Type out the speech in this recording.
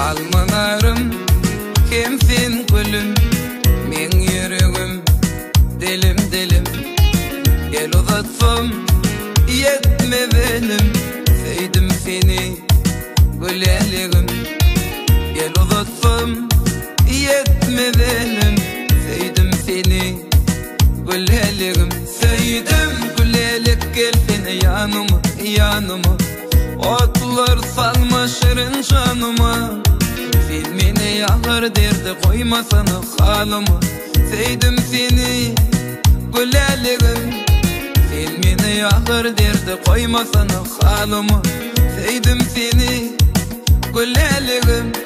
Almanarım hem sen gülüm, men yüreğim dilim dilim. Gel uzatsam yetme benim, sevdim seni gülelim. Gel uzatsam yetme benim, sevdim seni gülelim. Sevdim gülelik, gel seni yanıma yanıma. Otlar salma şirin canıma, filmini yağar derdi koymasana halıma. Sevdim seni gülelim, filmini yağar derdi koymasana halıma. Sevdim seni gülelim.